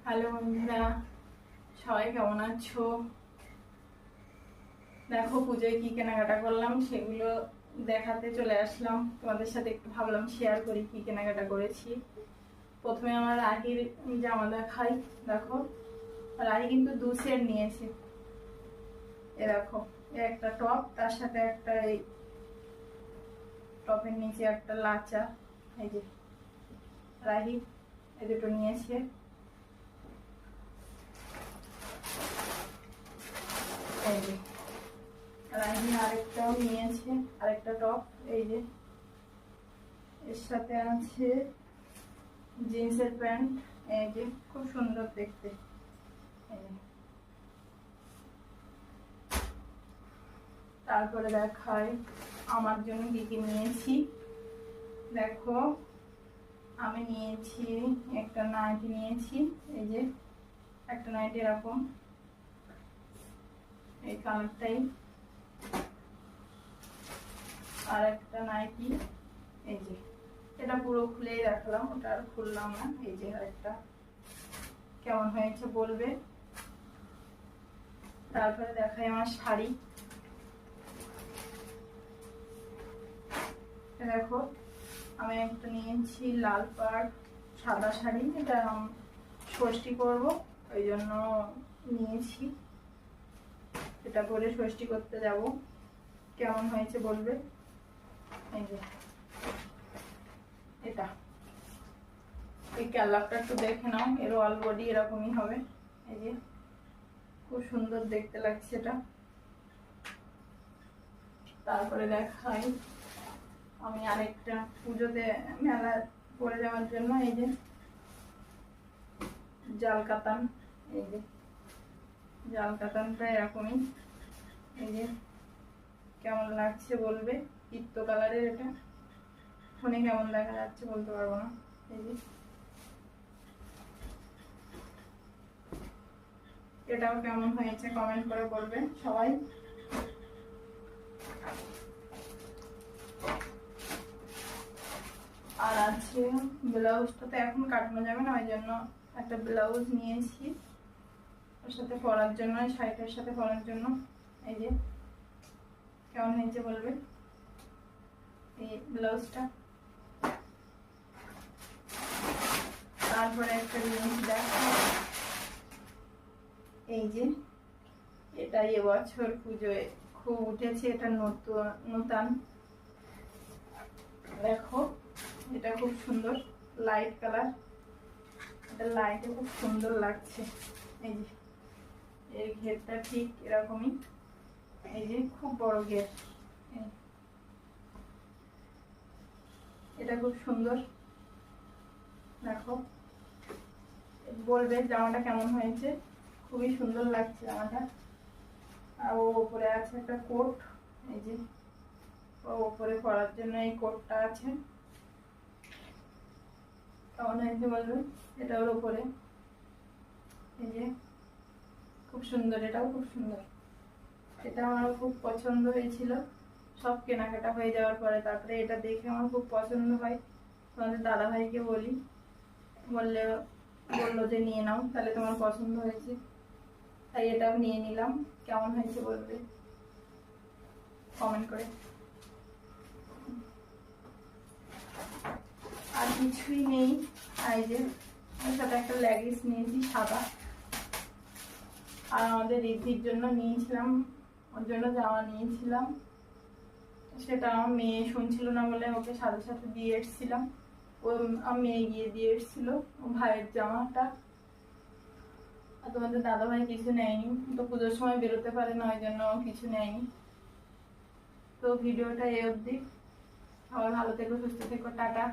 Hello বন্ধুরা, সবাই কেমন আছো? দেখো পুজোয় কি কেনাকাটা করলাম সেগুলো দেখাতে চলে আসলাম। তোমাদের সাথে একটু ভাবলাম শেয়ার করি কি কেনাকাটা করেছি। প্রথমে আমার রাহির জামা দেখাই। দেখো, রাহি কিন্তু 2 সেট নিয়েছে। এ দেখো, একটা টপ, তার সাথে একটা এই টপের নিচে একটা লাচা। এই যে রাহি এই দুটো নিয়েছে। এই যে রাহি আরেকটাও নিয়েছে, আরেকটা টপ। এই যে এর সাথে আছে জিন্সের প্যান্ট। এই যে খুব সুন্দর দেখতে। তারপরে দেখাই আমার জন্য কি কি নিয়েছি। দেখো, আমি নিয়েছি একটা নাইটি নিয়েছি। এই যে একটা নাইটি এরকম, এই কালারটাই। আর একটা নাইটি, এই যে এটা পুরো খুলেই রাখলাম, ওটা আর খুললাম না। এই যে আরেকটা, কেমন হয়েছে বলবে। তারপরে দেখাই আমার শাড়ি। দেখো, আমি একটা নিয়েছি লাল পাড় সাদা শাড়ি। এটা ষষ্ঠী করবো, ওই জন্য নিয়েছি। এটা পরে ষষ্ঠী করতে যাব, কেমন হয়েছে বলবে। এই যে এটা, এই কালারটা একটু দেখে নাও, এর অল বডি এরকমই হবে। এই যে খুব সুন্দর দেখতে লাগছে এটা। তারপরে দেখাই আমি আরেকটা পুজোতে মেলা পরে যাওয়ার জন্য এই যে জাল কাতান। এই যে জাল কাতানটা এরকমই। এই যে কেমন লাগছে বলবে। পিত্ত কালারের, এটা ফোনে কেমন দেখা যাচ্ছে বলতে পারবো না। এই যে এটাও কেমন হয়েছে কমেন্ট করে বলবে সবাই। আর আছে ব্লাউজটা তো এখন কাটানো যাবে না, ওই জন্য একটা ব্লাউজ নিয়েছি ওর সাথে পরার জন্য, শাড়িটার সাথে পরার জন্য। এই যে কেমন হয়েছে বলবে এই ব্লাউজটা। তারপরে একটা জিনিস দেখো, এই যে এটা এবছর পুজোয় খুব উঠেছে, এটা নতুন। দেখো, এটা খুব সুন্দর লাইট কালার, এটা লাইটে খুব সুন্দর লাগছে। এই যে এর ঘেরটা ঠিক এরকমই। এই যে খুব বড় ঘের, এটা খুব সুন্দর। দেখো, বলবে জামাটা কেমন হয়েছে। খুবই সুন্দর লাগছে জামাটা। আর ও উপরে আছে একটা কোট। এই যে ও উপরে পরার জন্য এই কোটটা আছে, কেমন হয়েছে বলবে। এটা ওর উপরে। এই যে খুব সুন্দর, এটাও খুব সুন্দর। এটা আমার খুব পছন্দ হয়েছিল। সব কেনাকাটা হয়ে যাওয়ার পরে তারপরে এটা দেখে আমার খুব পছন্দ হয়। তোমাদের দাদা ভাইকে বললো যে নিয়ে নাও, তাহলে তোমার পছন্দ হয়েছে, তাই এটাও নিয়ে নিলাম। কেমন হয়েছে বলবে কমেন্ট করে। আর কিছুই নেই। এই যে ওর সাথে একটা লেগিংস নিয়েছি সাদা। আর আমাদের রিদ্ধির জন্য নিয়েছিলাম, ওর জন্য জামা নিয়েছিলাম। সেটা আমার মেয়ে শুনছিল না বলে ওকে সাথে সাথে দিয়ে এসেছিলাম। ও আমার মেয়ে গিয়ে দিয়ে এসেছিল ভাইয়ের জামাটা। আর তোমাদের দাদা ভাই কিছু নেয়নি, তো পুজোর সময় বেরোতে পারে না, ওই জন্য কিছু নেয়নি। তো ভিডিওটা এই অবধি। সবাই ভালো থেকো, সুস্থ থেকো, টাটা।